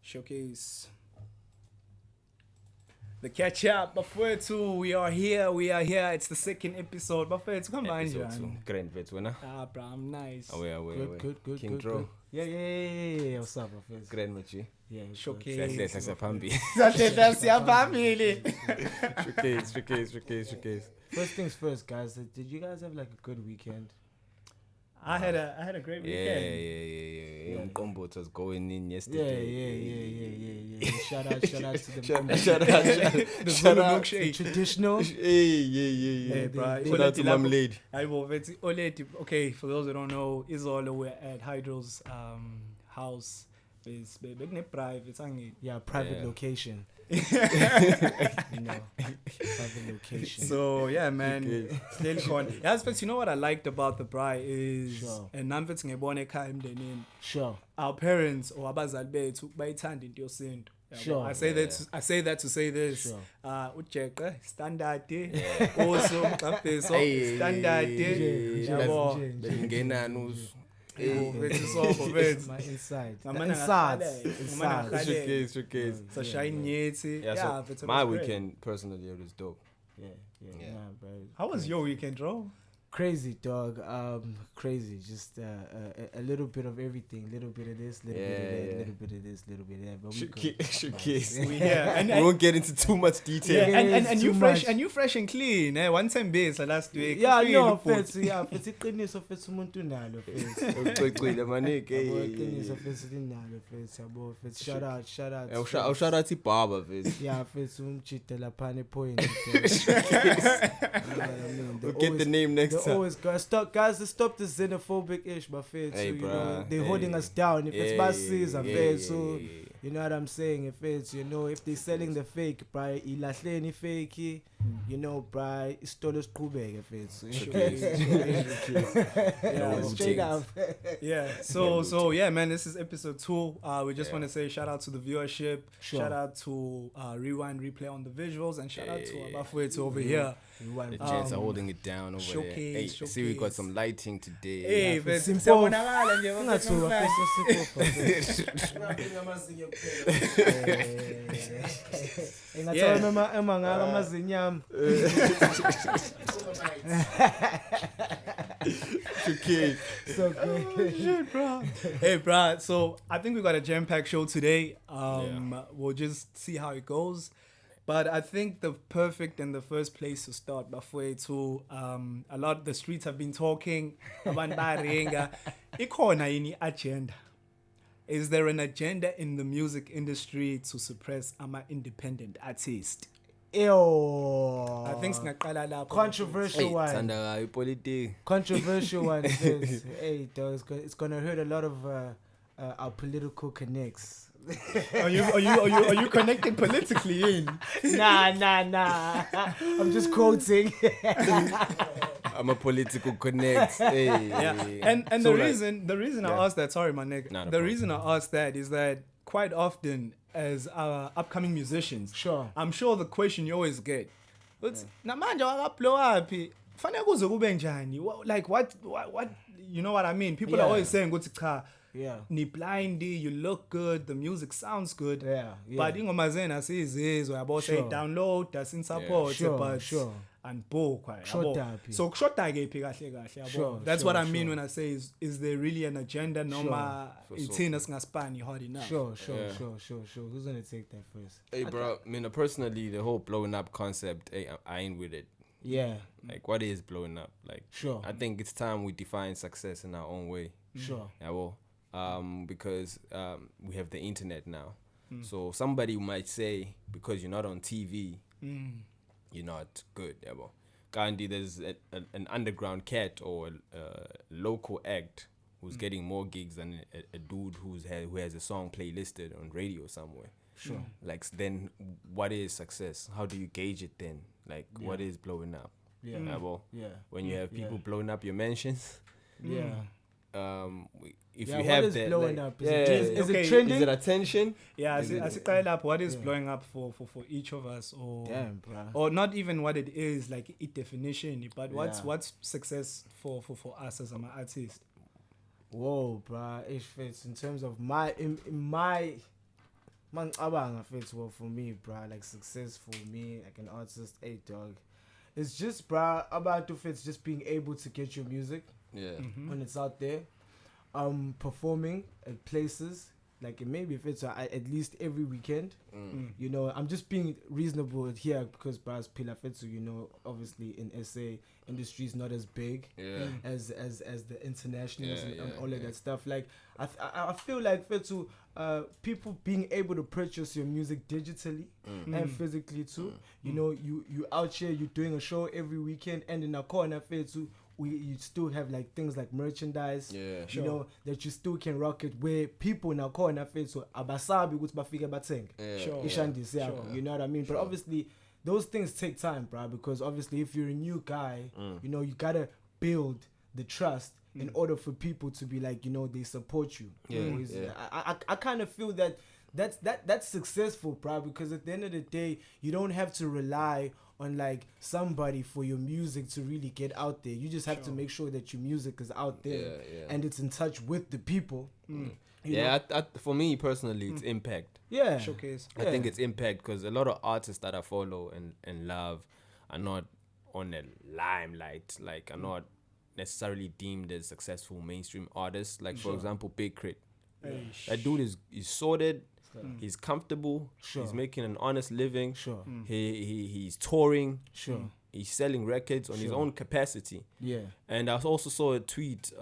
Showcase. The catch up, Bafethu, we are here. It's the second episode. Bafethu, come on, John. Grand vet winner. Bro, I'm nice. Good. King Dro. Yeah. What's up, Bafethu? Grand Machi. Yeah. Showcase. Showcase. First things first, guys. Did you guys have like a good weekend? I had a great weekend. Yeah. Combo was going in yesterday. Yeah. Shout out to the The Zulu milkshake. traditional. Yeah. Bro. Shout out to Mom Lady. Okay, for those who don't know, Zola, we're at Hydro's house. It's private. Private location. Private location. So yeah, man. Still con. Yeah, aspects. You know what I liked about the braai is, and namfethu ngebona ekhaya emndenini. Sure. Our parents or abazali bethu bayithanda into yesintu. Sure. I say that to say this. Sure. Ujeqe standard. Also mqapheso standard. Yabo. Bengenani My inside. Showcase. So shine yeti. Yeah, so my weekend personally it was dope. Yeah. Nah, bro. How was your weekend, bro? Crazy, dog. Crazy. Just a little bit of everything. Little bit of this, little bit of that, little bit of this, little bit of that. But Showcase. We won't get into too much detail. And you fresh and clean. One time base last week. Yeah, no offense. Yeah, it's iqiniso fethu umuntu nalo fethu. Ucocile manike. Iqiniso fethu linalo fethu yabo fethu. Shout out. Shout out to Baba fethu. Yeah, fethu umchite lapha point. We'll get the name next time. Always guys, stop the xenophobic ish, but Hey, so, they're holding us down. If it's bad season, so you know what I'm saying. If it's if they're selling the fake, bro, ilahleni fake, bro, stolus kubek. If it's straight up. Yeah. So yeah, man, this is episode 2. We just want to say shout out to the viewership, shout out to Rewind Replay on the visuals, and shout out to Abafwethu over here. The gents are holding it down over Showcase, there. Hey, Showcase. See, we got some lighting today. Hey, but simple. So shit, bro. Hey, bro. So I think we got a jam-packed show today. We'll just see how it goes. But I think the perfect and the first place to start, Bafwethu, a lot the streets have been talking about Baringa. Ikhona yini agenda? Is there an agenda in the music industry to suppress independent artists? Ew. I think singaqala lapho. Controversial one. Hey, politics. Controversial one. Hey, dog, it's gonna hurt a lot of our political connects. Are you connected politically in? Nah. I'm just quoting. I'm a political connect. Hey. Yeah. And So the reason I asked that, sorry my nigga. The reason I asked that is that quite often as upcoming musicians, Sure. I'm sure the question you always get, namanje wakablow up. Fanele kuze kube njani? Like what you know what I mean? People are always saying ukuthi cha. Yeah. Ni blindy, you look good, the music sounds good. Yeah. But ingoma zena sizizwe yabo say download, doesn't support, but and bo quite. So kushoda kephi kahle yabo. That's what I mean when I say is there really an agenda noma ithina singaspani hard enough. Sure. Who's gonna take that first? Hey, bro. I mean, personally, the whole blowing up concept, I ain't with it. Yeah. Like, what is blowing up? Like, Sure. I think it's time we define success in our own way. Sure. Yeah, well, because we have the internet now. So somebody might say, because you're not on TV, you're not good. Yeah, well, Gandhi, there's an underground cat or a local act who's getting more gigs than a dude who has a song playlisted on radio somewhere. Sure. Like, then what is success? How do you gauge it then? Like, what is blowing up? Yeah. Well, when you have people blowing up your mentions, Yeah. If Yeah, you what have is that, blowing like, up? Is it trending? Is it attention? Yeah, I see up. What is blowing up for each of us, or Damn, bro. or not even what it is, like it definition, but what's success for us as an artist? Whoa, bro. If it's in terms of my Mangicabanga fethu, well, for me, bruh, like success for me, like an artist, hey dog. It's just, bruh, about if it's just being able to get your music when it's out there, performing at places, like maybe if it's at least every weekend, you know, I'm just being reasonable here because Bras Pila Fetsu, you know, obviously in SA industry is not as big as the internationals and all of that stuff. Like I feel like Fetsu, people being able to purchase your music digitally and physically too. You know, you out here, you're doing a show every weekend, and in a corner Fetsu, you still have like things like merchandise, you know, that you still can rock it, where people in our corner feel so abasabi ukuthi bafike bathenga ishandisi yakho, you know what I mean? But obviously those things take time, bro, because obviously if you're a new guy, you know, you gotta build the trust in order for people to be like, you know, they support you. I kind of feel that that's successful, bro, because at the end of the day, you don't have to rely on like somebody for your music to really get out there. You just have to make sure that your music is out there and it's in touch with the people. For me personally, it's impact. Showcase. I think it's impact because a lot of artists that I follow and love are not on the limelight, like are not necessarily deemed as successful mainstream artists. Like for example, Big Crit. That dude is sorted. He's comfortable. He's making an honest living. He's touring. He's selling records on his own capacity. And I also saw a tweet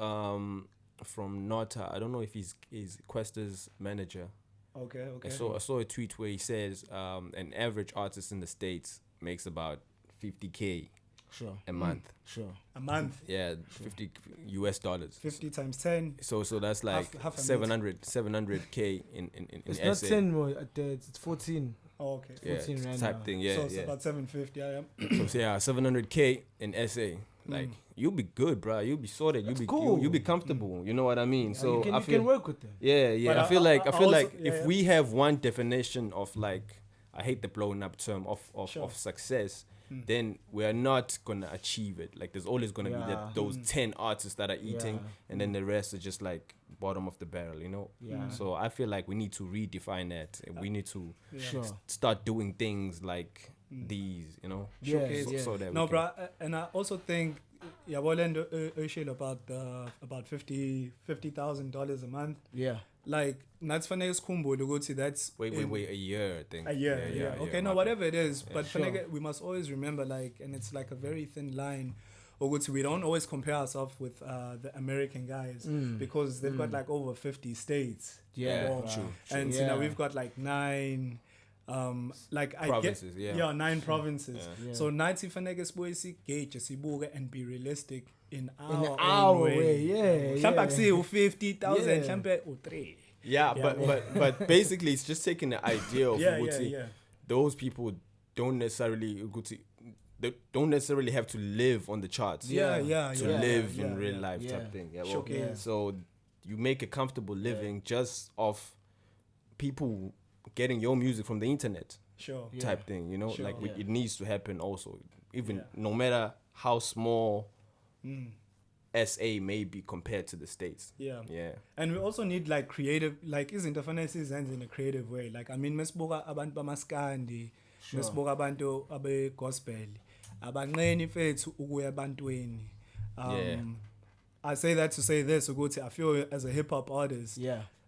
from Nota. I don't know if he's Questa's manager. Okay. I saw a tweet where he says an average artist in the States makes about $50K a month. A month. Yeah, $50 US. 50 times 10. So that's like half a 700K in it's SA. not 10 more, it's 14. Oh, okay. 14 yeah, right type now. thing. Yeah, so it's about 750. I am. So 700K in SA. Like you'll be good, bro. You'll be sorted. You'll be comfortable. You know what I mean? So you can work with them. Yeah. But I feel like yeah, if we have one definition of like, I hate the blown up term of success, then we are not gonna achieve it. Like there's always gonna be those 10 artists that are eating, and then the rest are just like bottom of the barrel, you know. So I feel like we need to redefine that. We need to start doing things like these, you know. So that no, bro, and I also think Yabolendo about $50,000 a month. Like that's fanele sikhumbule ukuthi that's wait a year, I think. A year. Okay, no, whatever it is, but fanele, we must always remember, like, and it's like a very thin line. Ukuthi we don't always compare ourselves with the American guys because they've got like over 50 states. True. And you know, we've got like 9 like provinces, 9 provinces. So nathi fanele sibuye sigauge sibuke and be realistic in our way. Mhlawumbe akusiye u50,000 mhlawumbe u3. But basically it's just taking the idea of those people don't necessarily have to live on the charts to live in real life type thing. So you make a comfortable living just off people getting your music from the internet type thing, you know. It needs to happen also, even no matter how small SA may be compared to the States. And we also need like creative, like izinto fanele sizenze in a creative way. Like I mean mesibuka abantu bamaskandi, mesibuka abantu abe gospel, abanqeni fethu ukuya ebantweni. I say that to say this, ukuthi I feel as a hip hop artist,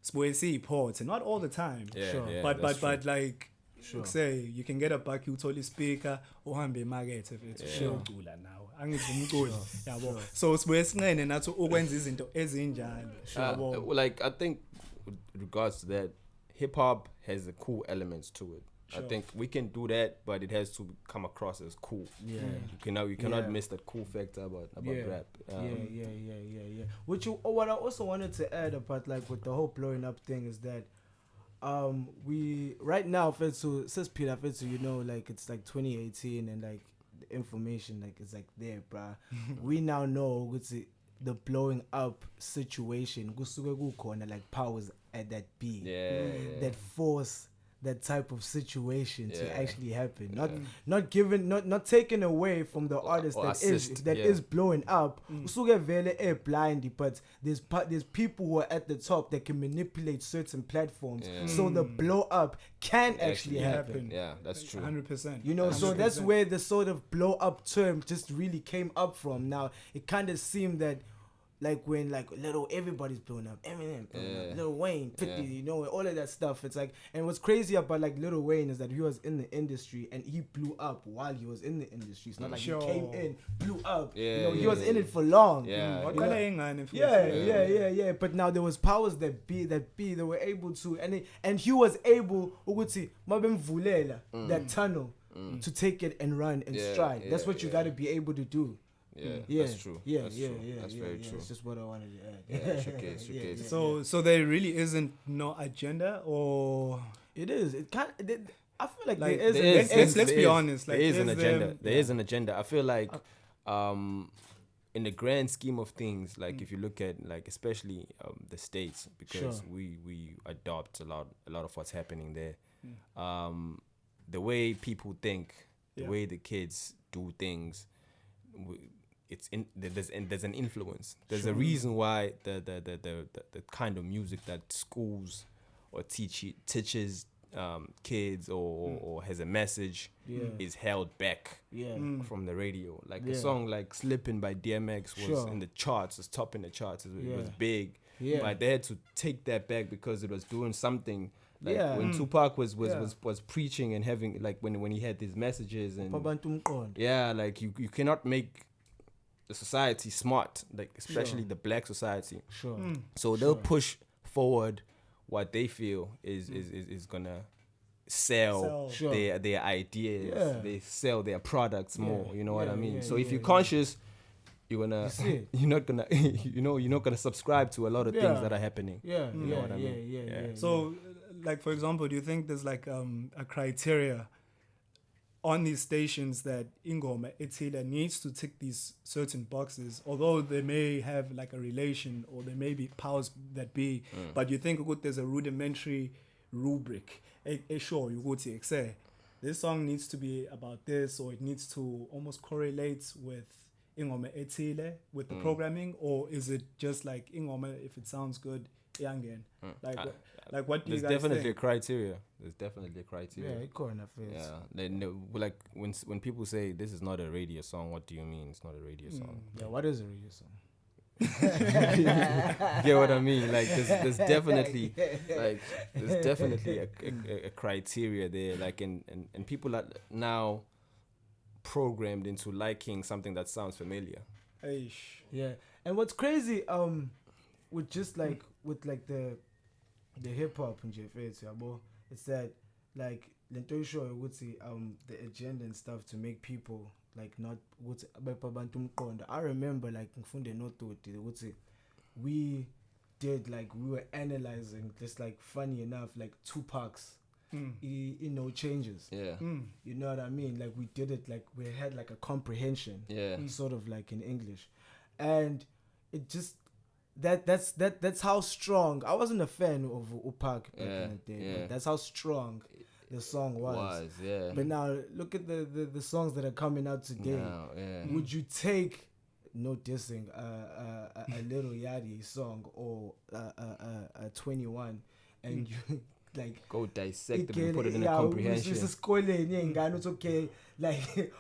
sibuye siyiport, not all the time. But like say you can get a buck, uthole speaker, uhambe emarket fethu ucula nawe. Angithi umculi, yabo. So sibuye sinqene nathi ukwenza izinto ezinjalo. Like I think with regards to that, hip hop has the cool elements to it. I think we can do that, but it has to come across as cool. You cannot miss that cool factor about rap. What I also wanted to add about like with the whole blowing up thing is that we right now Fetsu says Peter Fetsu, you know, like it's like 2018 and like the information like it's like there, bruh. We now know what's the blowing up situation kusuke kukhona like powers at that beat that force that type of situation to Yeah. actually happen. Not taken away from the artist or that assist, is blowing up. Usuke vele blind, but there's people who are at the top that can manipulate certain platforms, so the blow up can actually happen. Yeah, that's true. 100%. You know, so that's 100%. where the sort of blow up term just really came up from. Now it kind of seemed that like when like everybody's blowing up, Eminem, blowing up, Lil Wayne, 50, you know, all of that stuff. It's like, and what's crazy about like Lil Wayne is that he was in the industry and he blew up while he was in the industry. It's not like he came in, blew up. You know, he was in it for long. Yeah. Yeah. But now there was powers that were able to, and he was able ukuthi mabemvulela that tunnel to take it and run and stride. That's what you got to be able to do. Yeah, that's true. That's very true. That's just what I wanted to add. Yeah, showcase. So there really isn't no agenda, or it is. It can't. I feel like Like, there is. let's be honest. Like, there is an there's agenda. them- There is an agenda. I feel like, in the grand scheme of things, like if you look at like especially the States, because we adopt a lot of what's happening there. The way people think, the way the kids do things, there's an influence. There's a reason why the kind of music that schools or teaches kids or has a message is held back from the radio. Like a song like "Slippin'" by DMX was in the charts, was top in the charts. It was big, but they had to take that back because it was doing something. Like when Tupac was preaching and having like when he had these messages and like you cannot make the society smart, like especially the black society. So they'll push forward what they feel is gonna sell their ideas. They sell their products more. You know what I mean? So if you're conscious, you're not gonna subscribe to a lot of things that are happening. You know what I mean? So, like for example, do you think there's like a criteria on these stations that Ingoma Etila needs to tick these certain boxes, although they may have like a relation or there may be powers that be, but you think there's a rudimentary rubric. Sure, you go to say this song needs to be about this, or it needs to almost correlate with Ingoma Etile with the programming, or is it just like Ingoma, if it sounds good, Yangen? Like what do you guys definitely think? There's definitely a criteria. Yeah, it corner face. Yeah, they know, like when people say this is not a radio song, what do you mean it's not a radio song? Yeah, what is a radio song? Get what I mean? Like there's definitely a criteria there. Like and people are now programmed into liking something that sounds familiar. Yeah, and what's crazy with just like with like the hip hop and JFS, it's that like lento show would say the agenda and stuff to make people like not what I remember like would say we were analyzing just like funny enough like Tupac's No Changes. You know what I mean? Like we did it like we had like a comprehension. Sort of like in English. And it just that's how strong. I wasn't a fan of Upac back in the day, but that's how strong the song was. But now look at the songs that are coming out today. Would you take no dissing a Little Yachty song or a 21 and you like go dissect it and put it in a comprehension. It's okay. Like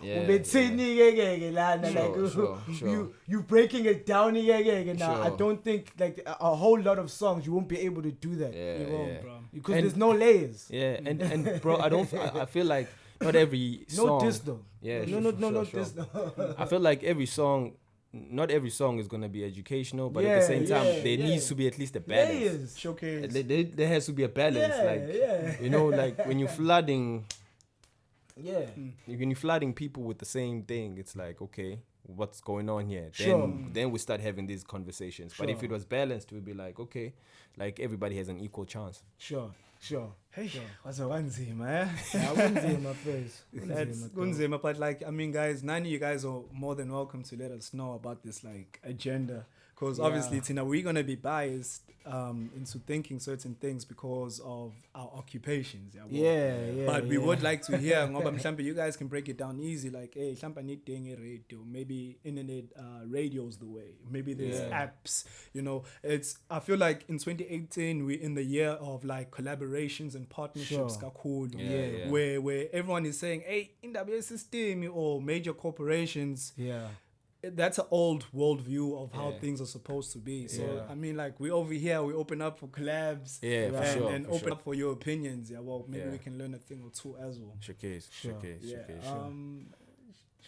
you breaking it down now. I don't think like a whole lot of songs you won't be able to do that. You won't, bro. Because there's no layers. And bro, I feel like not every song. No diss though. No diss though. I feel like not every song is gonna be educational, but at the same time, there needs to be at least a balance. Showcase. There has to be a balance, you know, like when you're flooding. When you're flooding people with the same thing, it's like, okay, what's going on here? Then we start having these conversations. But if it was balanced, we'd be like, okay, like everybody has an equal chance. Sure. Hey, what's a one-zima, eh? Kunzima face. That's kunzima, but like, I mean, guys, none of you guys are more than welcome to let us know about this like agenda, Because obviously, Tina, we're gonna be biased into thinking certain things because of our occupations. But we would like to hear. Ngoba mhlambe you guys can break it down easy. Like, hey, mhlambe nidinge radio. Maybe internet radio's the way. Maybe there's apps. You know, I feel like in 2018 we're in the year of like collaborations and partnerships. Sure. Where everyone is saying, hey, in the system or major corporations. Yeah. That's an old world view of how things are supposed to be. So I mean, like, we over here, we open up for collabs, and open up for your opinions. Yeah, well, maybe we can learn a thing or two as well. Showcase. Should we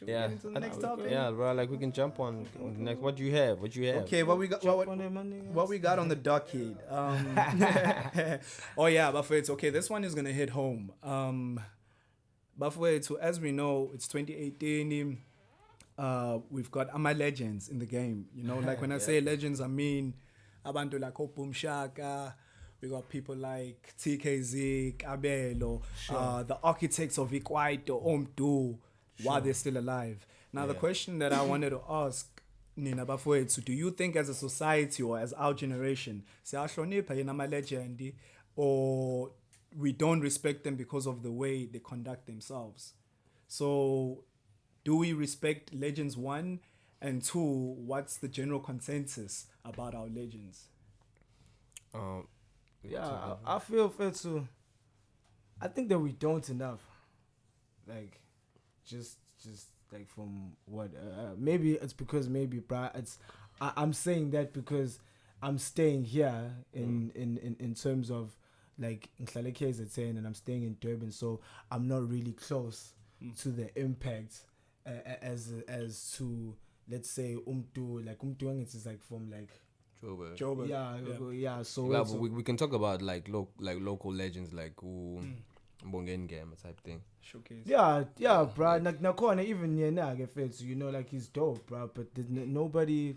get into the next topic? Yeah, bro. Like, we can jump on the next. What do you have? Okay, what we got? What we got on the docket? Oh yeah, but for it's okay. This one is gonna hit home. But for it, so as we know, it's 2018. We've got my legends in the game, you know, like when I say legends, I mean abantu like Boom Shaka. We got people like TKZ, Abelo, the architects of Ikwaito, Omdu, while they're still alive. Now, the question that I wanted to ask, Nina Bafwetsu, do you think as a society or as our generation, legend, or we don't respect them because of the way they conduct themselves? So, do we respect legends, 1? And 2, what's the general consensus about our legends? I feel too. I think that we don't enough. Like, just like from what? Maybe it's because I'm saying that because I'm staying here in terms of like in KZN, and I'm staying in Durban, so I'm not really close to the impact. As to, let's say, umtu is like from like Joburg. Yeah. So but we can talk about like local legends like Mbongen Game type thing. Showcase. Yeah, bro. Nakona even you know, like he's dope, bro. But nobody.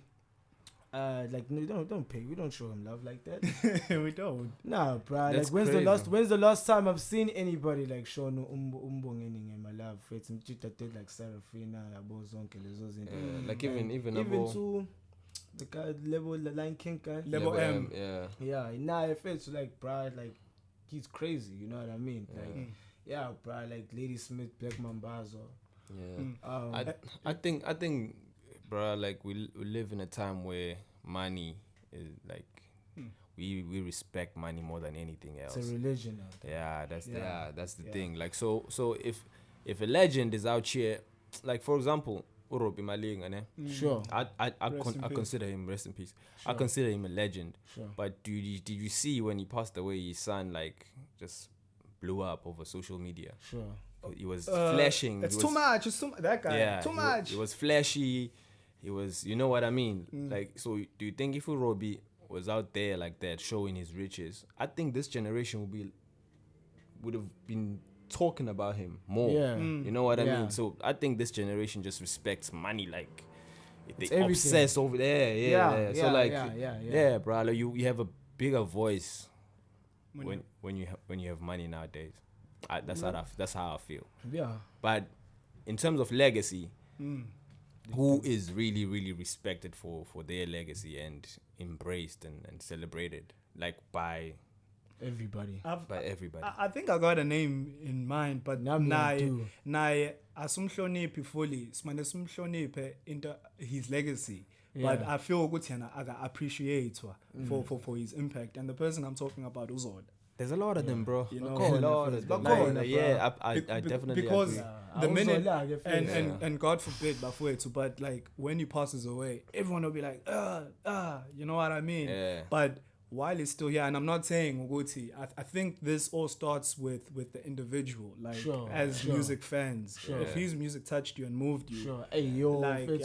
Like no, don't pay. We don't show him love like that. We don't. Nah, bro. That's like crazy. when's the last time I've seen anybody like show no umbongening in my love? It's did like Serafina, Abozonke, like even to the guy level the Line King guy. Level M. Yeah. Nah, it feels like bro, like he's crazy. You know what I mean? Like bro, like Lady Smith, Black Mambazo. Yeah. I think. Bro, like we live in a time where money is like we respect money more than anything else. It's a religion. That's the thing. Like so if a legend is out here, like for example, Urobi Malinga, sure. I consider him, rest in peace. Sure. I consider him a legend. Sure. But did you see when he passed away, his son like just blew up over social media? Sure. He was flashing. Too much. That guy. Yeah, too much. It was flashy. It was, you know what I mean? Like, so do you think if Urobi was out there like that, showing his riches, I think this generation would have been talking about him more. Yeah. You know what I mean? So I think this generation just respects money, like they obsess over there. Yeah, bro, like you have a bigger voice when you have money nowadays. That's how I feel. Yeah. But in terms of legacy. Who is really, really respected for their legacy and embraced and celebrated, like by everybody? I think I got a name in mind, but naye asumhloniphi fully. Simane sumhloniphe into his legacy. Yeah. But I feel good I appreciate for his impact. And the person I'm talking about is Zola. There's a lot of them, bro. You know, a lot of them. I definitely because agree. The minute and God forbid, but like when he passes away, everyone will be like, you know what I mean? Yeah. But while he's still here, and I'm not saying Uguti, I think this all starts with the individual, like music fans. If his music touched you and moved you, hey yo, like, I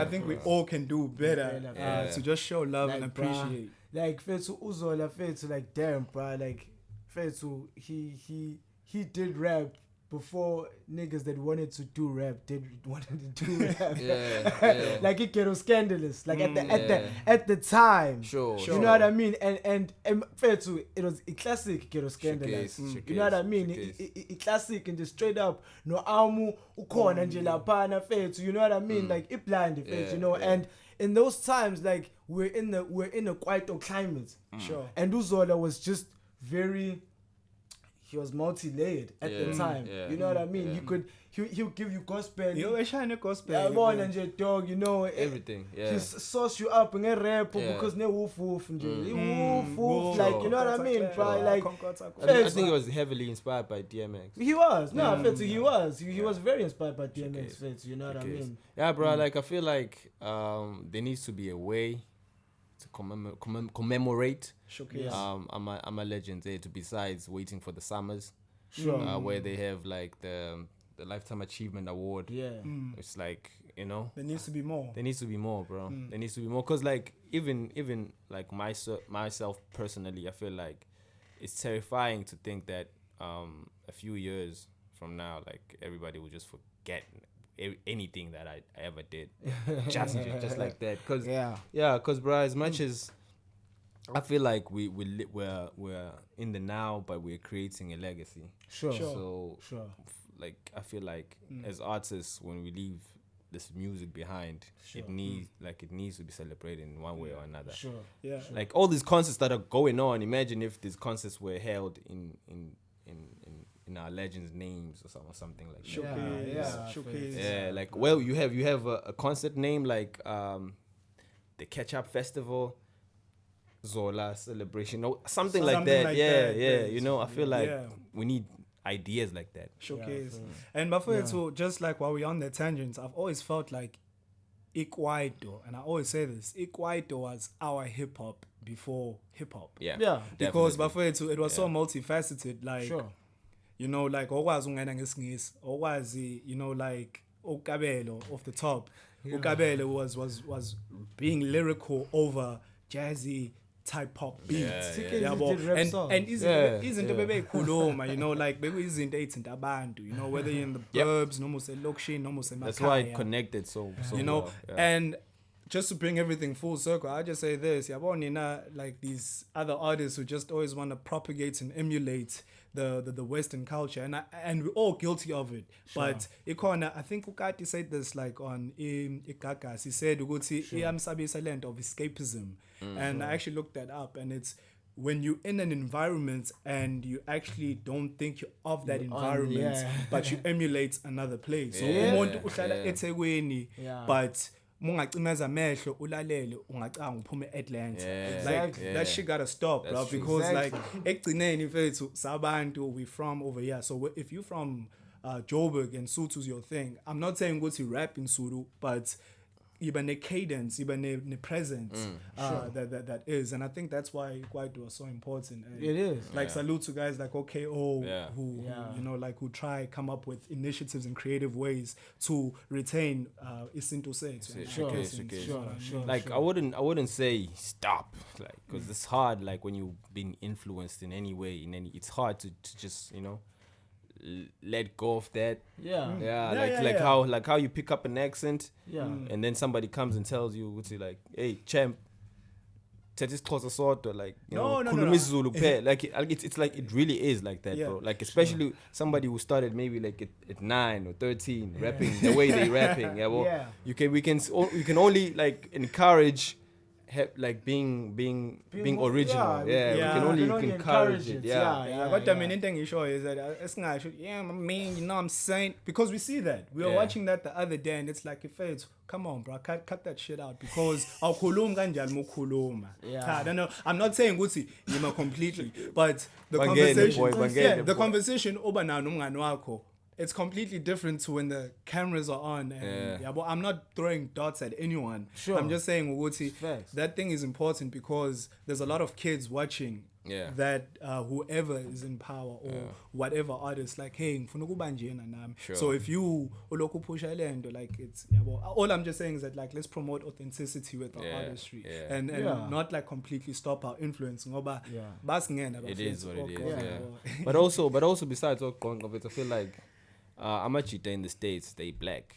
think we all can do better to just show love and appreciate. Like Fetsu Uzola Fetsu, like damn, bro, like Fetsu, he did rap before niggas that wanted to do rap wanted to do rap. Like it was scandalous. Like at the time. Sure. You know what I mean? And Fetsu, it was a classic ghetto scandalous. You know what I mean? It classic and just straight up no amu ukona nje lapana Fetsu. You know what I mean? Like it blind Fetsu, you know, and in those times, like we're in a quite a climate. Sure. And Zola was just very. He was multi-layered at the time. Yeah. You know what I mean? He'll give you gospel. Yo, shine gospel. Yeah, born and your dog, you know everything. Yeah. Just sauce you up and get rap because ne woof and woof like you know what I mean, bro? Like I think he was heavily inspired by DMX. he was he was very inspired by DMX. Fits, you know what I mean? Yeah, bro. Like I feel like there needs to be a way to commemorate. Showcase. I'm a legend there. To besides waiting for the summers, Sure. where they have like the Lifetime Achievement Award. Yeah. It's like, you know, There needs to be more. there needs to be more, bro. There needs to be more, cause like even like myself personally, I feel like it's terrifying to think that a few years from now, like everybody will just forget anything that I ever did, just like that. Cause cause bro, as much as I feel like we're in the now, but we're creating a legacy. Sure. So like I feel like as artists, when we leave this music behind, it needs to be celebrated in one way or another. Sure. Yeah. Like all these concerts that are going on, imagine if these concerts were held in our legends' names or something like that. Showcase. Yeah, like you have a concert name like the Catch Up Festival, Zola celebration, or something like that. Yeah. You know, I feel like we need ideas like that. Showcase. And before so just like while we're on the tangents, I've always felt like Ikwaito, and I always say this, Ikwaito was our hip hop before hip hop. Yeah. Because before it was so multifaceted, like you know, like okwazi ungena ngesingisi, okwazi, you know, like Ukabelo off the top. Ukabelo was being lyrical over jazzy type pop beats. And izinto bebeyikhuluma, you know, like bekuyizinto eyithinta abantu, you know, whether you're in the burbs, noma uselokishini, noma usemakhaya. That's why it connected so you know, well. and just to bring everything full circle, I just say this, like these other artists who just always want to propagate and emulate the Western culture, and we're all guilty of it. But I think Ukati said this like on Ikakas. He said Cebisa land of escapism, and I actually looked that up, and it's when you're in an environment and you actually don't think you're of that environment, but you emulate another place. So umuntu uhlala eThekwini, but mungacimeza amehlo ulalele ungacanga uphume eAtlanta. That shit gotta stop, bro, because like ekugcineni mfethu sabantu we from over here. So if you from Joburg and Sutu's your thing, I'm not saying go to rap in Sutu, but even a cadence, even a presence that is, and I think that's why Kwaito was so important. And it is like salute to guys like OKO who you know, like who try come up with initiatives and creative ways to retain Isinto Sex. Sure. Like I wouldn't say stop, like, because it's hard. Like when you've been influenced in any way, it's hard to just, you know, let go of that. How you pick up an accent, and then somebody comes and tells you, like, hey champ, this close sort, or like, you know, Zulu pair. Like it's like it really is like that, bro. Like especially somebody who started maybe like at 9 or 13 rapping the way they rapping. We can only like encourage like being original. We can only encourage it. What I mean, anything you show is that you know what I'm saying? Because we see that. We were watching that the other day, and it's like, if it's, come on, bro, cut that shit out, because I don't know. I'm not saying Gucci, you completely, but the conversation over now wako, it's completely different to when the cameras are on. And but I'm not throwing darts at anyone. I'm just saying, Wuti, that thing is important because there's a lot of kids watching that whoever is in power or whatever artist, like, hey, so if you like, it's all I'm just saying is that, like, let's promote authenticity with our artistry and not like completely stop our influence. It is what it is. But also besides all of it, I feel like Amachita in the States, they black.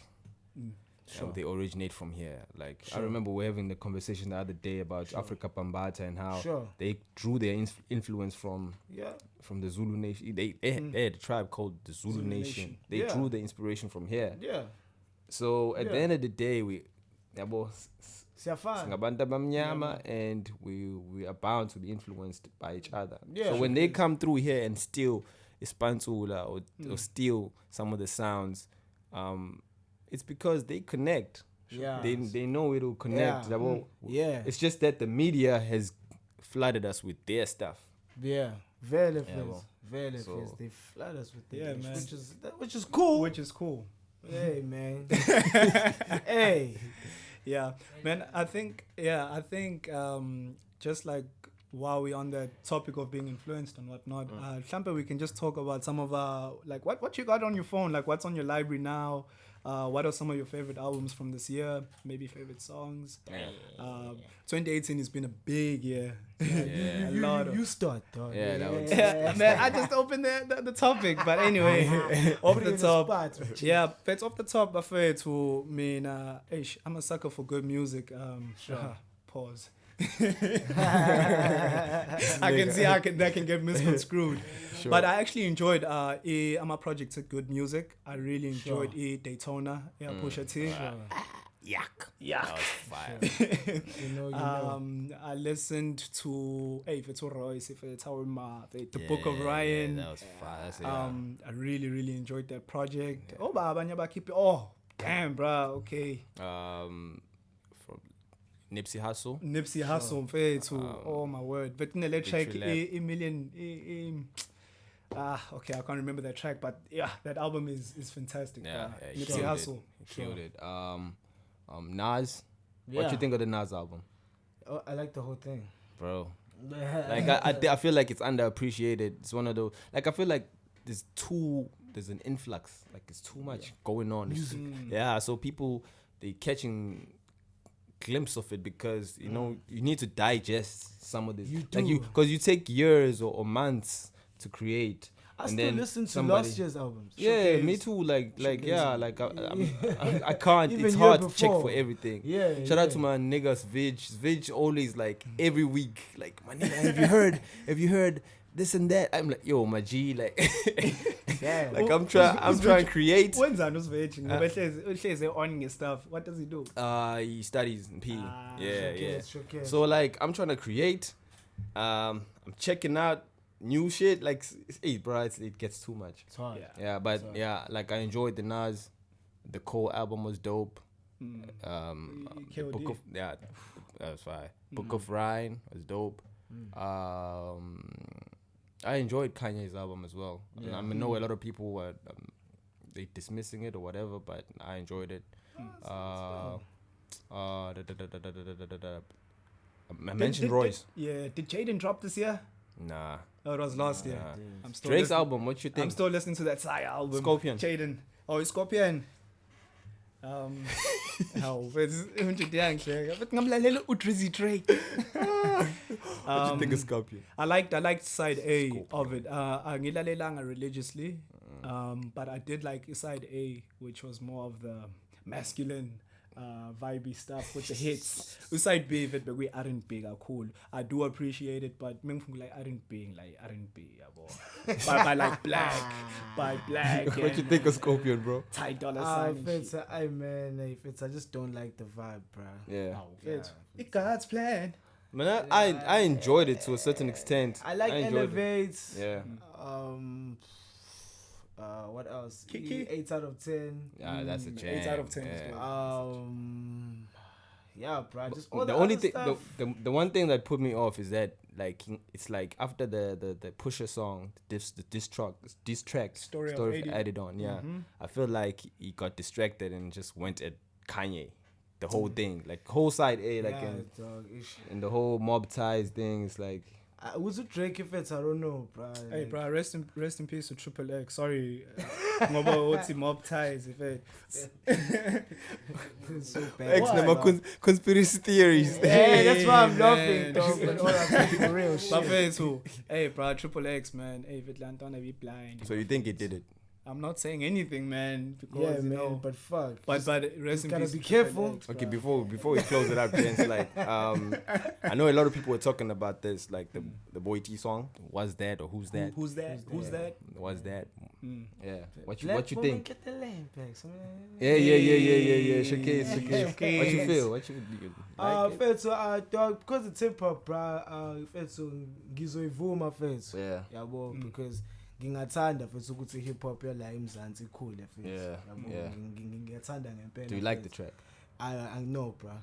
They originate from here. Like I remember we were having the conversation the other day about Africa Bambata and how they drew their influence from the Zulu nation. They had a tribe called the Zulu Nation. They drew the inspiration from here. So at the end of the day, Siyafana. Singabantu abamnyama, and we are bound to be influenced by each other. Yeah, so when they come through here and steal ispanzula or steal some of the sounds, it's because they connect. Yeah. They know it'll connect. Yeah. It's just that the media has flooded us with their stuff. Yeah. Very So- They flood us with Yeah, it, man. which is cool. Which is cool. Hey, man. Hey. Yeah, man. I think just like while we're on the topic of being influenced and whatnot, Shampa, we can just talk about some of like what you got on your phone, like what's on your library now. What are some of your favorite albums from this year? Maybe favorite songs. 2018 has been a big year. Yeah. You start, dog. Yeah, that was- Yeah, man, I just opened the topic, but anyway, off the top. Yeah, but off the top, to me, I'm a sucker for good music. Sure. Pause. I can see that can get misconstrued. Sure. But I actually enjoyed my project at Good Music. I really enjoyed Daytona, Pusha T. Yuck. Yeah. That was fire. You know. I listened to if it's Royce, if it's the Book of Ryan. That was fire. That's it, I really enjoyed that project. Oh, Baba Nyaba keep it. Oh, damn, bro. Okay. From Nipsey Hussle. Nipsey Hussle, oh my word. But in the check, Victory a million. Okay, I can't remember that track, but yeah, that album is fantastic. Yeah, he Nipsey killed Hussle. It. He killed it. Nas. Yeah. What you think of the Nas album, Oh, I like the whole thing. bro? Like I feel like it's underappreciated. It's one of those. Like I feel like there's an influx. Like it's too much going on. Yeah, so people they catching glimpse of it because you know you need to digest some of this. Because you take years or months to create. I and still then listen to somebody- last year's albums. Yeah, Showcase. me too. Like Showcase. yeah, like I can't. Even It's year hard to check before. for everything. Yeah. Shout out to my niggas Vij always like every week like my nigga have you heard this and that. I'm like yo my G like Yeah. like I'm trying to create. When's I was waiting? On your stuff. What does he do? He studies in P. Yeah. Showcase. So like I'm trying to create. I'm checking out new shit. Like hey bro, it gets too much. It's hard. Yeah, but yeah, like I enjoyed the Nas. The Cole album was dope. The KOD. Book of that was fire. Book of Ryan was dope. I enjoyed Kanye's album as well. Yeah. I know a lot of people were they dismissing it or whatever, but I enjoyed it. I mentioned Royce. Did Jaden drop this year? Nah. Oh, it was last year. Nah. I'm still Drake's listening- album. What you think? I'm still listening to that Psy album. Scorpion. Jaden. Oh, it's Scorpion. How? But ngamlalela uDrizzy Drake. What you think of Scorpion? I liked side A of it. Angilalelanga religiously, but I did like side A, which was more of the masculine, vibey stuff with the hits. Side B, but we aren't big. Cool. I do appreciate it, but like R&B, by like black, by black. What you think of Scorpion, bro? Ty Dolla Sign. If it's I just don't like the vibe, bro. Yeah. It's God's plan. Man, I enjoyed it to a certain extent. I like enjoyed Elevates. Yeah. What else? Kiki? 8 out of 10. Yeah, that's a jam. 8 out of 10 is Yeah. good. Yeah, bro. Just all The the only other thing, stuff. the one thing that put me off is that like it's like after the Pusha song, the diss track Story of of 80. Adidon, yeah. I feel like he got distracted and just went at Kanye, the whole thing, like whole side A, like Yeah, dog. and the whole mob ties thing is like. Was it Drake effects? I don't know, bro. Hey, bro, rest in peace to Triple X. Sorry, what's mob ties? If it, It's so bad. X Why, number bro? conspiracy theories. Hey, that's why I'm Man, laughing, dog. shit. But all I'm for real but shit. too. Hey, bro, Triple X, man. Hey, Vitlantana be blind. So you think he did it? I'm not saying anything, man. Because, Yeah, you man. know, But fuck. but rest in gotta peace be to Triple careful. X, Okay, bruh. before we close it up, gents, like I know a lot of people were talking about this, like the Boitys song. What's that or who's that? Who's that? Who's that? What's that? Mm. Yeah. What Black you woman think? Get the land back. Yeah. Showcase. What you Showcase. feel? What you like it? Fethu dog, because it's hip hop, bruh. Fethu ngizoyivuma fethu. Yeah. Yabo, because ngingathanda fethu ukuthi hip hop yala eMzansi ikhule fethu. Yeah, Yabo, yeah. ngiyathanda ngempela. Do you like the track? I know, bruh.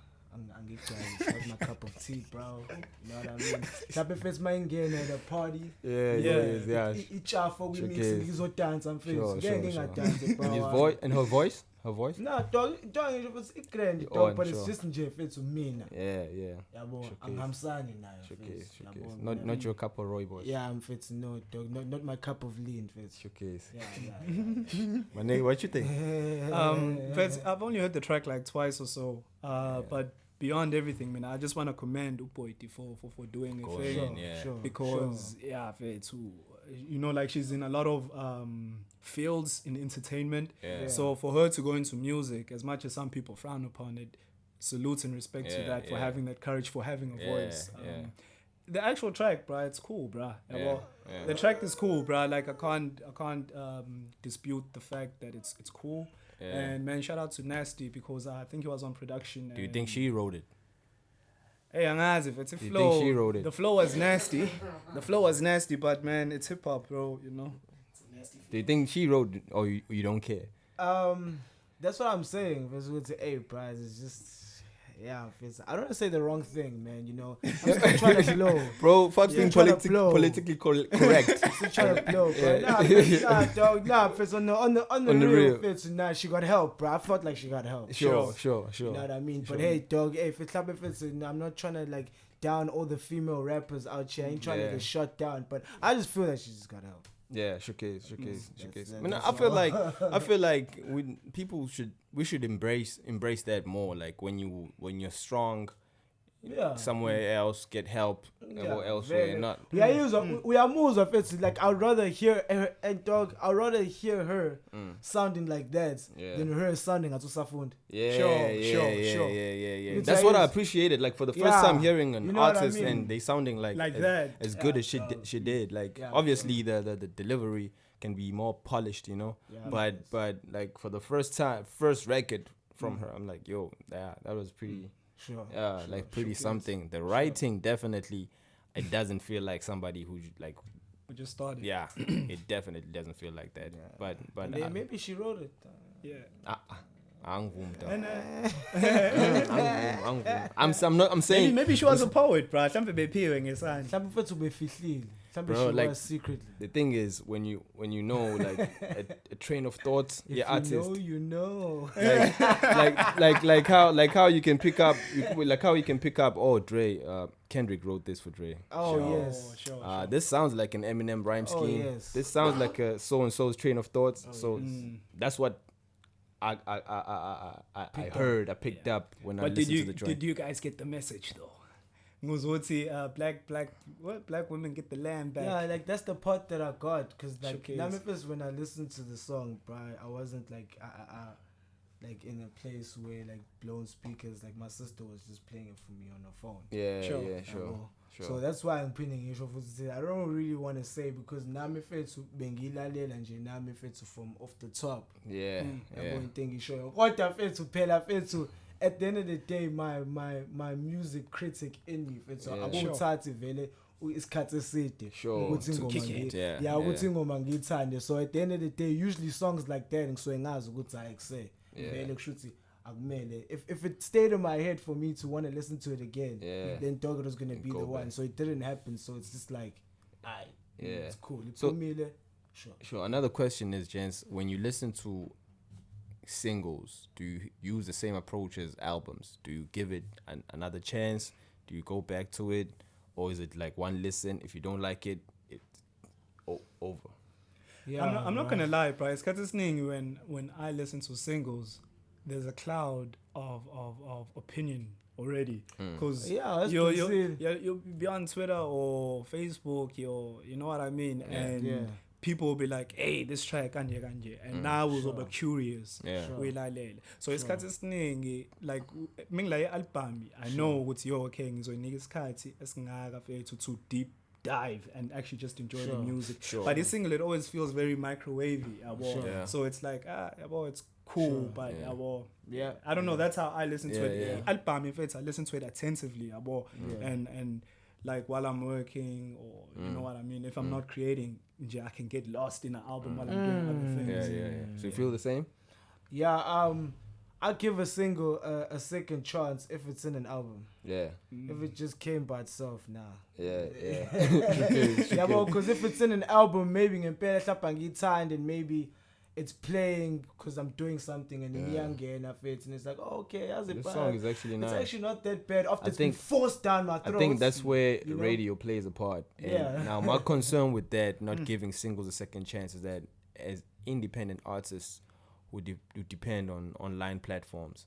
It's not my cup of tea, bro. You know what I mean? Mhlawumbe first mayingena at a party. Yeah. Ichafa we mix Showcase. ngizodance am Sure, face. Ngeke ngingadance, bro. And his voice and her voice? Her voice? No, dog it's grand, Oh, dog, but sure. it's just nje fethu mina. Yeah. Yabo, Showcase. angihambisani nayo. Showcase. Yabo, Not your cup of Roy boys. Yeah, I'm fethu no, dog. Not my cup of lean, fethu. Showcase. Yeah. My nigga, what you think? But I've only heard the track like twice or so. But beyond everything, man, I just want to commend Boitys for doing it. Going Fair. in, yeah. Because fair too. You know, like she's in a lot of fields in entertainment. Yeah. So for her to go into music, as much as some people frown upon it, salute and respect to that for having that courage, for having a voice. The actual track, bruh, it's cool, bruh. The track is cool, bruh. Like I can't dispute the fact that it's cool. Yeah. And man, shout out to Nasty because I think he was on production. Do you think she wrote it? Hey, if it's a Do you flow, think she wrote it? the flow was nasty. The flow was nasty, but man, it's hip hop, bro. You know. Do you think she wrote it or you don't care? That's what I'm saying. With the A prize, it's just I don't want to say the wrong thing, man. You know, I'm still trying to blow. Bro, fuck being politically correct. Still trying to blow, bro. Nah, dog. Nah, Fitz, on the real, Fitz, nah, she got help, bro. I felt like she got help. Sure. You know what I mean? But hey, dog, hey, Fitz, I'm not trying to like down all the female rappers out here. I ain't trying to get shut down, but I just feel that she just got help. Yeah, showcase. I mean, I feel like we should embrace that more. Like when you're strong, somewhere else, get help or elsewhere. Not we are moves of it. Like I'd rather hear her and dog. I'd rather hear her sounding like that than her sounding as Usafund. Yeah. That's what I appreciated. Like for the first time hearing an artist and they sounding like that as good as she did. Like obviously the delivery can be more polished, you know. But like for the first record from her, I'm like, yo, that was pretty. Pretty something. The writing definitely, it doesn't feel like somebody who like we just started. Yeah, it definitely doesn't feel like that. But maybe she wrote it. I'm saying maybe she was a poet, bro. Something be peeling his hand. Something to be fifteen. Bro, she like was secretly. The thing is, when you know like a train of thoughts, if your artist, you know. like how you can pick up, Oh, Dre, Kendrick wrote this for Dre. Sure. This sounds like an Eminem rhyme scheme. Yes. This sounds like a so and so's train of thoughts. That's what I heard. I picked up when I listened to the joint. Did you guys get the message though? Black women get the land back. Yeah, like that's the part that I got, cause like when I listened to the song, bro, I wasn't like like in a place where like blown speakers, like my sister was just playing it for me on her phone. Sure. So that's why I'm pinning it. I don't really want to say because nami fethu bengilalela nje nami fethu from off the top. Kodwa fethu phela fethu. At the end of the day, my music critic in me, fethu akuthathi vele isikhathi eside ukuthi ukuthi ingoma ngiyithande. So at the end of the day, usually songs like that ngisuke ngazi ukuthi ayekuse vele kushuthi akumele. If it stayed in my head for me to want to listen to it again, then Dog was gonna be the one. So it didn't happen. So it's just like, it's cool. Sure. Another question is, gents, when you listen to singles, do you use the same approach as albums? Do you give it another chance? Do you go back to it, or is it like one listen? If you don't like it, it's over. I'm not gonna lie, bro. It's because when I listen to singles, there's a cloud of opinion already, because you'll be on Twitter or Facebook, you know what I mean, and people will be like, hey, this track kanje kanje, and now we'll be curious. Uyilalele. So isikhathi esiningi like mingila i-album I know ukuthi yo okay ngizoyinika isikhathi esingaka to deep dive and actually just enjoy the music. But this single it always feels very microwavy. So it's like it's cool, but I don't know. That's how I listen to it. Album, if it's I listen to it attentively, and like while I'm working, or you know what I mean. If I'm not creating, I can get lost in an album while I'm doing other things. So you feel the same? Yeah. I'll give a single a second chance if it's in an album. Yeah. If it just came by itself, nah. Yeah. Yeah, well, because if it's in an album, maybe in and maybe it's playing because I'm doing something and then and it's like, oh, okay, how's it? This song is actually nice. It's actually not that bad. After it's been forced down my throat. I think that's where radio plays a part. And now my concern with that, not giving singles a second chance, is that as independent artists would depend on online platforms,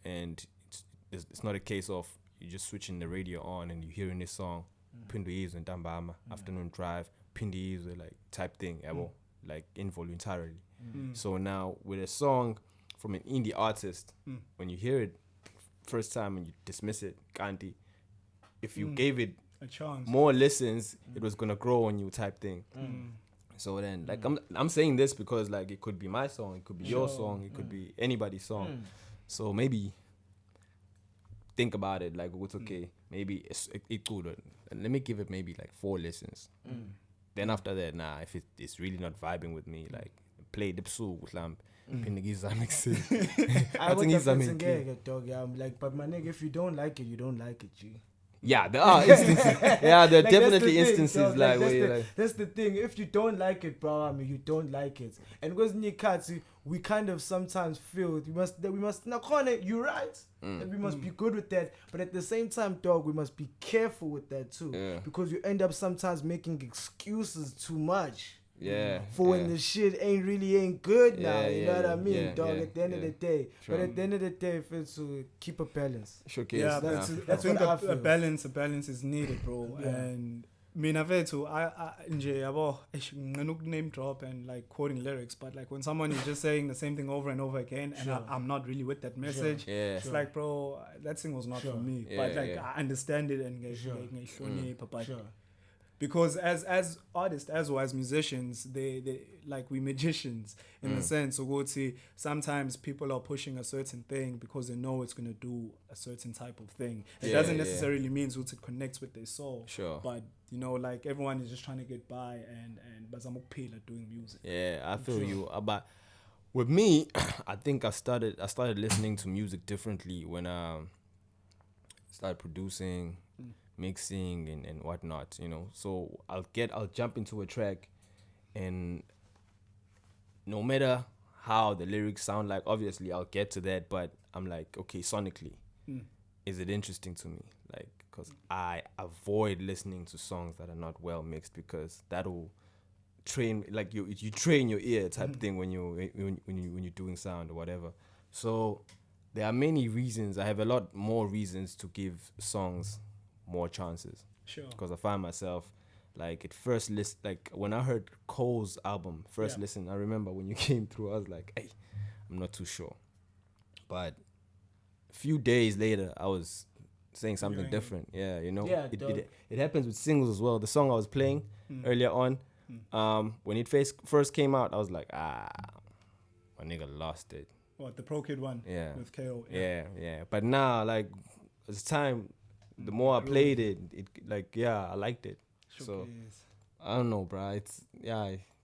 and it's not a case of you just switching the radio on and you're hearing this song, Pinduizo and Dambama, Afternoon Drive, Pinduizo, like type thing, like involuntarily. So now with a song from an indie artist, when you hear it first time and you dismiss it, Kanti, if you gave it a chance, more listens, it was gonna grow on you type thing. So then, like, I'm saying this because, like, it could be my song, it could be your song, it could be anybody's song. So maybe think about it, like, it's okay. Maybe it's good. Let me give it maybe like 4 listens. Then after that, if it's really not vibing with me, like, play the psu lamp. I think he's like, but my nigga, if you don't like it, you don't like it, G. Yeah, there are instances. Yeah, there are definitely instances like where you're like, that's the thing. If you don't like it, bro, I mean, you don't like it. And because Nikatsi, we kind of sometimes feel we must not call it. You're right. And we must be good with that. But at the same time, dog, we must be careful with that too, because you end up sometimes making excuses too much. For when the shit ain't good now, you know what I mean, dog. At the end of the day, but at the end of the day, it feels to keep a balance. That's what I feel. A balance is needed, bro. And mina vethu, I name drop and like quoting lyrics, but like when someone is just saying the same thing over and over again, and I'm not really with that message, it's like, bro, that thing was not for me. But like I understand it and because as artists, as well as musicians, they like we magicians in the sense of sometimes people are pushing a certain thing because they know it's gonna do a certain type of thing. It doesn't necessarily mean it connects with their soul. But you know, like everyone is just trying to get by and bazamukphila doing music. I feel you. But with me, I think I started listening to music differently when I started producing, mixing and whatnot, you know. So I'll jump into a track, and no matter how the lyrics sound, like obviously I'll get to that, but I'm like, okay, sonically, is it interesting to me? Like, because I avoid listening to songs that are not well mixed, because that'll train, like you train your ear type thing when you're doing sound or whatever. So there are many reasons. I have a lot more reasons to give songs more chances, because I find myself like at first listen, like when I heard Cole's album first listen, I remember when you came through, I was like, hey, I'm not too sure. But a few days later, I was saying something different. It happens with singles as well. The song I was playing earlier on, when it first came out, I was like, my nigga lost it. What, the Pro Kid one? With KO. Yeah. But now, like, as time, the more I played it like, I liked it. So I don't know, bro. It's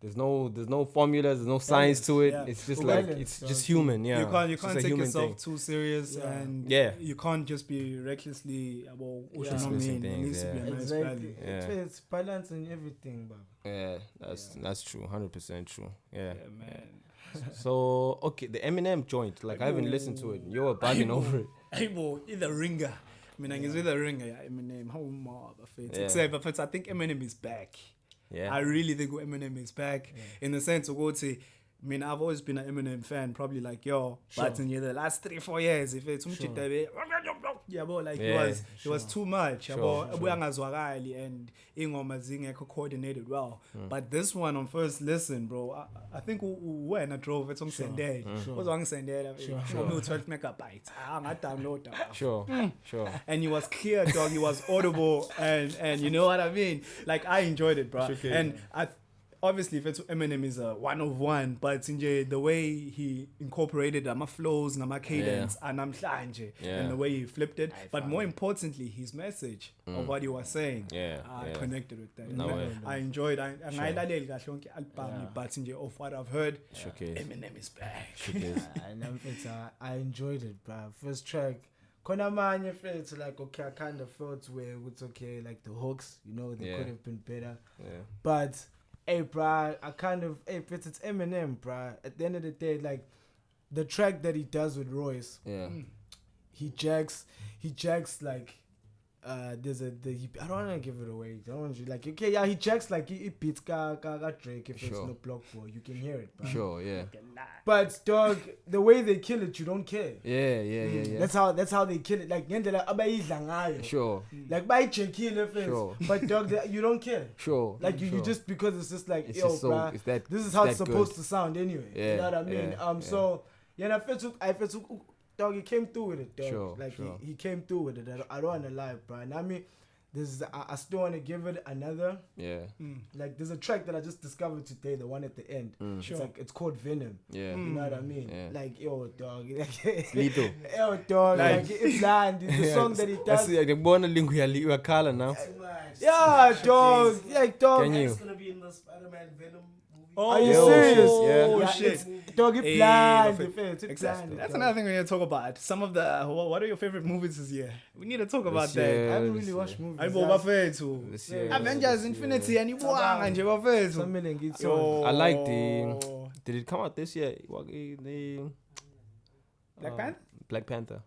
there's no formulas, there's no science to it. It's just like it's just human. You can't take yourself too serious, and you can't just be recklessly dismissing things. It's balance and everything, bro. That's true. 100% true. Yeah, man. So okay, the Eminem joint, like I haven't listened to it. You're bugging over it. The ringer. I mean, I'm with the ringer, Eminem. How mob except, but I think Eminem is back. I really think Eminem is back in the sense of I've always been an Eminem fan, probably like but in the last 3-4 years, if it's Yeah, but like Yeah, it was too much. Sure, And ingoma zingekho coordinated well. But this one on first listen, bro, I think when I drove it on Sunday, was on Sunday, Sure. 12 megabytes. I download that. Sure, sure. And it was clear, dog. It was audible, and you know what I mean. Like I enjoyed it, bro. Okay. And obviously, if it's Eminem is a one of one, but the way he incorporated my flows, my cadence, and and the way he flipped it. But more importantly, his message of what he was saying. I connected with that. No way. I enjoyed. But of what I've heard, Eminem is back. I enjoyed it, bro. First track. Konamanya felt like okay, I kind of felt where it's okay, like the hooks, you know, they could have been better. Yeah. But hey, bro, it's Eminem, bro. At the end of the day, like the track that he does with Royce, he jacks like I don't want to give it away. I don't want you like okay, yeah, he jacks like he beats Drake if there's no block ball, you can hear it, bro. Sure, yeah. But dog, the way they kill it, you don't care. Yeah. That's how they kill it. Like ngendlela abayidla ngayo. Sure. Like bayijekile first. Sure. But dog, you don't care. Sure. Like you just because it's just like it's yo, just bruh, this is how it's supposed to sound anyway. Yeah, You know what I mean? So yeah, I felt dog, he came through with it, dog. Sure, like sure. he came through with it. I don't want to lie, bro. And I mean, I still want to give it another. Yeah. Like there's a track that I just discovered today, the one at the end. It's called Venom. Yeah. You know what I mean? Yeah. Like yo, dog. Lethal. Yo, dog. Like it's land. The song that he I does. see like the born link we are color now. Yeah, dog. Like dog. Can you? It's gonna be in the Spider-Man Venom movie. Are you serious? Yeah. Shit. Dog, it blind. Exactly. That's another thing we need to talk about. Some of the what are your favorite movies this year? We need to talk about This that. year. I haven't really watched movies. This year. Avengers Infinity and nje bafethu. Something gets Yo. I like the. Did it come out this year? The Black Panther? Black Panther.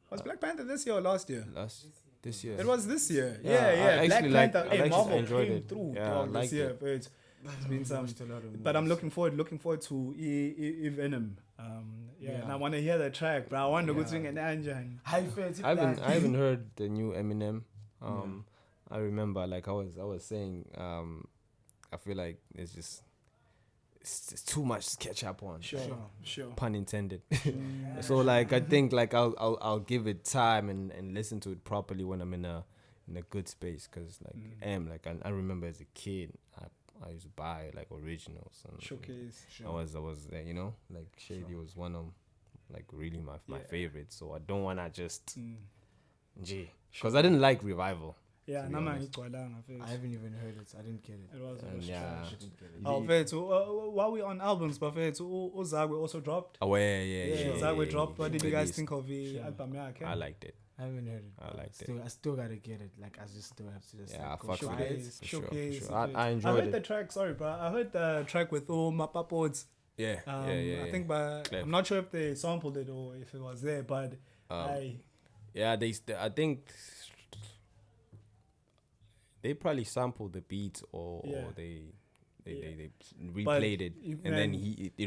Was Black Panther this year or last year? This year. It was this year. Yeah, Yeah. I Black actually Panther. liked- I actually Marvel enjoyed came it. through Yeah, dog, I liked this year. it. It's been some. But I'm looking forward to Venom. And I want to hear the track, bro. I want to go swing an engine. I haven't heard the new Eminem. I remember, like I was saying, I feel like it's just too much to catch up on. Sure. Pun intended. So like I think like I'll give it time and listen to it properly when I'm in a good space, because like I remember as a kid I used to buy like originals and Showcase. I was you know, like Shady was one of like really my favorite, so I don't wanna just because I didn't like Revival. Yeah, to be honest. I haven't even heard it. I didn't get it. It was Yeah. while we on albums, Buffett, Zakwe also dropped. Oh yeah. Zakwe dropped. What did you guys Released. think of the album? Yeah, okay. I liked it. I haven't heard it. I liked it. I still gotta get it. Like I just still have to just Yeah, I like, go fucked try with it. it. For sure, for Showcase. sure. I I enjoyed heard it. the track. Sorry, bro. I heard the track with all my papods. Yeah. I think, but Clef. I'm not sure if they sampled it or if it was there. But Yeah, I think they probably sampled the beat or they replayed it, and then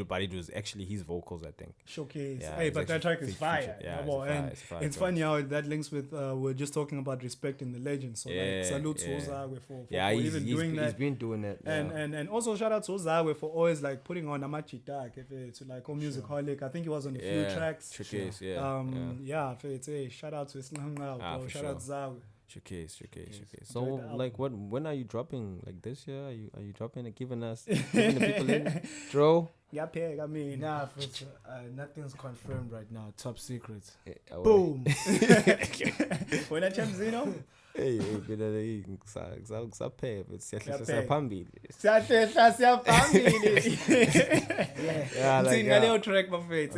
but it was actually his vocals, I think. Showcase. Yeah, Hey, it's but that actually track is featured. fire. Yeah, And it's fire it's track. funny how that links with we're just talking about respecting the legends. So like, salute to Zakwe for even doing that. He's been doing that. And also shout out to Zakwe for always like putting on Amachita to like Musicaholic. I think he was on a few tracks. Showcase, Shout out to Islam now, bro. for Shout out to Zakwe. Showcase. So Enjoyed the like when are you dropping? Like this year? Are you dropping it? Giving the people in? Dro? Yeah, peg. I mean, Nah, nothing's confirmed right now. Top secret. Boom. Boom. when I champ Zeno. Hey, ngisaphe siyaphambili. Yeah, like Ngaleyo track buffet.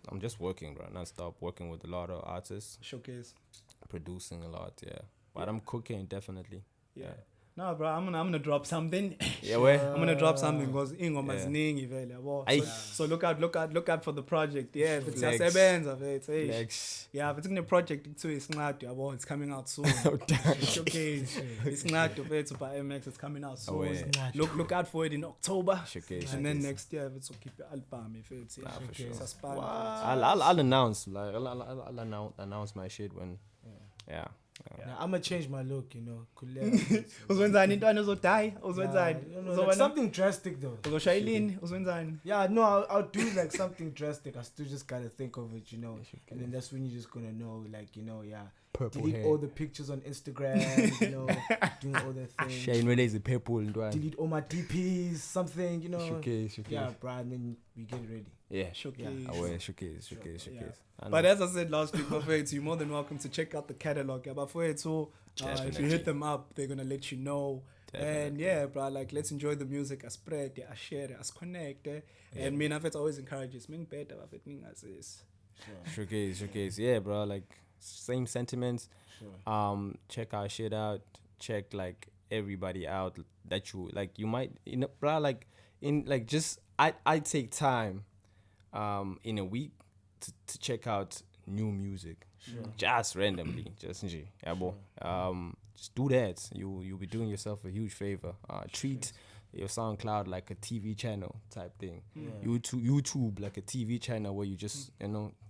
I'm just working, bro. Non-stop working with a lot of artists, Showcase. producing a lot, but I'm cooking definitely. Yeah. No, bro, I'm gonna drop something. Yeah, where? I'm gonna drop something because ingoma Yeah. ziningi vele yabo. Aye. So look out for the project. Yeah, if it's Flex. yasebenza vele. Hey. Lex. Yeah, if it's in a project kuthiwa isincado yabo, it's coming out soon. Showcase. Isincado vele by MX, it's coming out soon. Away. Look out for it in October. Showcase. And then next year if it's keep your album if it's Nah, for sure. suspend. I'll announce like I'll announce my shit when. Yeah. Now, I'm gonna change my look, you know. Uzwenzani intwana uzodai? Uzwenzani? Like something drastic though. Uzoshaya ilini? Uzwenzani? Yeah, no, I'll do like something drastic. I still just gotta think of it, you know. And then that's when you're just gonna know, like, you know, yeah. Purple delete hair. all the pictures on Instagram, you know, doing all the things. Shane when is purple and Delete all my DPs, something, you know. Showcase. Yeah, bro, and then we get ready. Yeah. Showcase. Away. Showcase. But as I said last week, Boitys, you're more than welcome to check out the catalog. Yeah, but for it too, if you hit them up, they're gonna let you know. Definitely. And yeah, bro, like let's enjoy the music, as spread, as share, as connect. And me, it always encourages me better. Showcase. Yeah, bro. Like same sentiments. Sure. Check our shit out. Check like everybody out that you like. You might, you know, bro. Like in like just I take time, in a week to check out new music. Sure. Just randomly, just just do that. You'll be doing yourself a huge favor. Treat your SoundCloud like a TV channel type thing. Yeah. YouTube like a TV channel where you just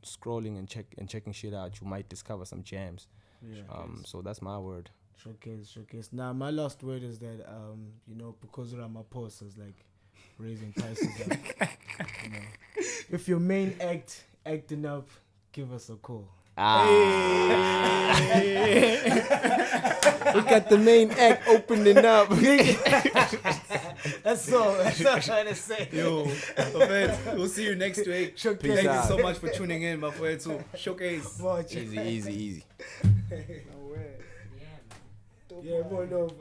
scrolling and checking shit out. You might discover some jams. Yeah. So that's my word. Showcase. Now my last word is that you know, because of my post is like raising prices up. You know, if your main acting up, give us a call. Look at the main act opening up. That's all I'm trying to say. Yo, we'll see you next week. Showcase. Thank you out. so much for tuning in, my friend. So showcase. Watch. Easy. Yeah, more over.